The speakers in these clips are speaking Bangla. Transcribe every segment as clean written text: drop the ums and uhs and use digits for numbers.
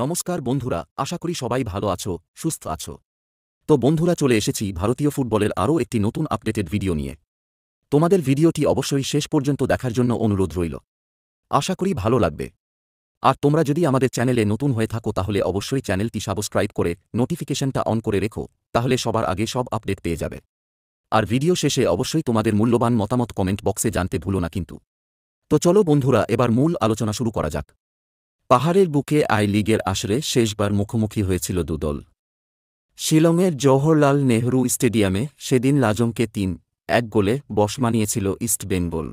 নমস্কার বন্ধুরা, আশা করি সবাই ভালো আছো, সুস্থ আছো। তো বন্ধুরা, চলে এসেছি ভারতীয় ফুটবলের আরও একটি নতুন আপডেটেড ভিডিও নিয়ে। তোমাদের ভিডিওটি অবশ্যই শেষ পর্যন্ত দেখার জন্য অনুরোধ রইল। আশা করি ভালো লাগবে। আর তোমরা যদি আমাদের চ্যানেলে নতুন হয়ে থাকো তাহলে অবশ্যই চ্যানেলটি সাবস্ক্রাইব করে নোটিফিকেশনটা অন করে রেখো, তাহলে সবার আগে সব আপডেট পেয়ে যাবে। আর ভিডিও শেষে অবশ্যই তোমাদের মূল্যবান মতামত কমেন্ট বক্সে জানতে ভুলো না কিন্তু। তো চলো বন্ধুরা, এবার মূল আলোচনা শুরু করা যাক। পাহাড়ের বুকে আই লিগের আসরে শেষবার মুখোমুখি হয়েছিল দুদল। শিলংয়ের জওহরলাল নেহরু স্টেডিয়ামে সেদিন লাজংকে ৩-১ গোলে বশ মানিয়েছিল ইস্টবেঙ্গল।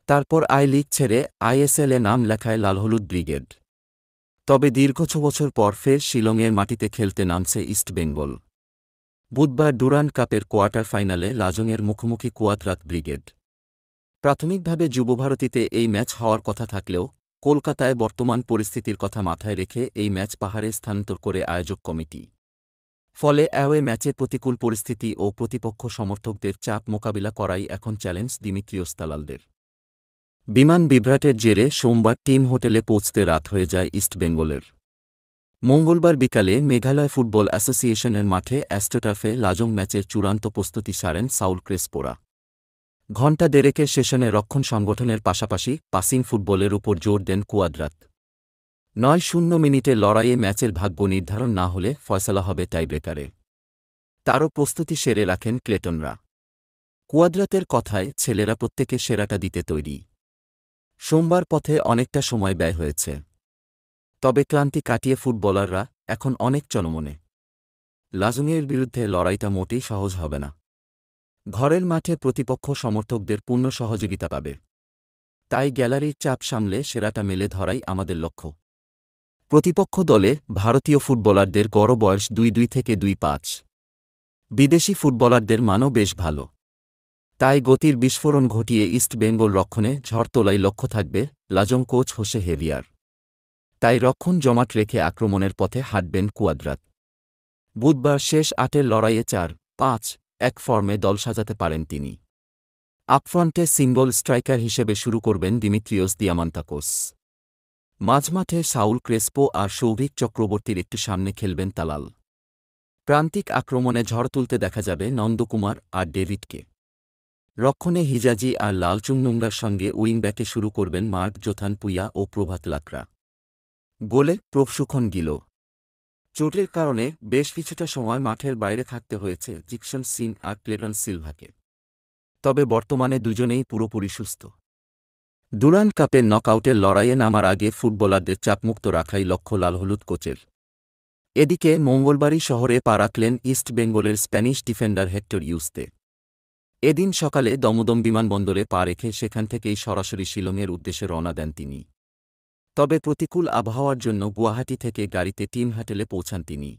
তারপর আই লিগ ছেড়ে আইএসএলে নাম লেখায় লালহলুদ ব্রিগেড। তবে দীর্ঘ ৬ বছর পর ফের শিলংয়ের মাটিতে খেলতে নামছে ইস্টবেঙ্গল। বুধবার ডুরান্ড কাপের কোয়ার্টার ফাইনালে লাজংয়ের মুখোমুখি কুয়াদ্রাত ব্রিগেড। প্রাথমিকভাবে যুবভারতীতে এই ম্যাচ হওয়ার কথা থাকলেও কলকাতায় বর্তমান পরিস্থিতির কথা মাথায় রেখে এই ম্যাচ পাহাড়ে স্থানান্তর করে আয়োজক কমিটি। ফলে অ্যাওয়ে ম্যাচে প্রতিকূল পরিস্থিতি ও প্রতিপক্ষ সমর্থকদের চাপ মোকাবিলা করাই এখন চ্যালেঞ্জ দিমিত্রিওস দালালদের। বিমান বিভ্রাটের জেরে সোমবার টিম হোটেলে পৌঁছতে রাত হয়ে যায় ইস্টবেঙ্গলের। মঙ্গলবার বিকালে মেঘালয় ফুটবল অ্যাসোসিয়েশনের মাঠে অ্যাস্ট্রোটার্ফে লাজং ম্যাচের চূড়ান্ত প্রস্তুতি সারেন সাউল ক্রেসপোরা। ঘণ্টা দেড়েকের সেশনে রক্ষণ সংগঠনের পাশাপাশি পাসিং ফুটবলের উপর জোর দেন কুয়াদ্রাত। ৯-০ মিনিটে লড়াইয়ে ম্যাচের ভাগ্য নির্ধারণ না হলে ফয়সালা হবে টাইব্রেকারে। তারও প্রস্তুতি সেরে রাখেন ক্লেটনরা। কুয়াদ্রাতের কথায় ছেলেরা প্রত্যেকে সেরাটা দিতে তৈরি। সোমবার পথে অনেকটা সময় ব্যয় হয়েছে। তবে ক্লান্তি কাটিয়ে ফুটবলাররা এখন অনেক চনমনে। লাজংয়ের বিরুদ্ধে লড়াইটা মোটেই সহজ হবে না। ঘরের মাঠে প্রতিপক্ষ সমর্থকদের পূর্ণ সহযোগিতা পাবে। তাই গ্যালারির চাপ সামলে সেরাটা মেলে ধরাই আমাদের লক্ষ্য। প্রতিপক্ষ দলে ভারতীয় ফুটবলারদের গড় বয়স ২-২ থেকে ২-৫। বিদেশি ফুটবলারদের মানও বেশ ভালো। তাই গতির বিস্ফোরণ ঘটিয়ে ইস্টবেঙ্গল রক্ষণে ঝড় তোলাই লক্ষ্য থাকবে লাজং কোচ হোসে হেভিয়ার। তাই রক্ষণ জমাট রেখে আক্রমণের পথে হাঁটবেন কুয়াদ্রাত। বুধবার শেষ ৮-এর লড়াইয়ে ৪-৫-১ ফর্মে দল সাজাতে পারেন তিনি। আপফ্রন্টে সিঙ্গল স্ট্রাইকার হিসেবে শুরু করবেন দিমিত্রিওস দিয়ামান্তাকোস। মাঝমাঠে সাউল ক্রেসপো আর সৌভিক চক্রবর্তীর একটু সামনে খেলবেন তালাল। প্রান্তিক আক্রমণে ঝড় তুলতে দেখা যাবে নন্দকুমার আর ডেভিডকে। রক্ষণে হিজাজি আর লালচুংনুঙ্গার সঙ্গে উইংব্যাকে শুরু করবেন মার্ক জোথান পুইয়া ও প্রভাত লাকরা। গোলে প্রভসুখন গিল। চোটের কারণে বেশ কিছুটা সময় মাঠের বাইরে থাকতে হয়েছে জিকসন সিং আর ক্লেটন সিলভাকে। তবে বর্তমানে দুজনেই পুরোপুরি সুস্থ। ডুরান্ড কাপের নকআউটের লড়াইয়ে নামার আগে ফুটবলারদের চাপমুক্ত রাখাই লক্ষ্য লালহলুদ কোচের। এদিকে মঙ্গলবারই শহরে পা রাখলেন ইস্টবেঙ্গলের স্প্যানিশ ডিফেন্ডার হেক্টর ইউস্তে। এদিন সকালে দমদম বিমানবন্দরে পা রেখে সেখান থেকেই সরাসরি শিলংয়ের উদ্দেশ্যে রওনা দেন তিনি। তবে প্রতিকূল আবহাওয়ার জন্য গুয়াহাটি থেকে গাড়িতে টিম হোটেলে পৌঁছান তিনি।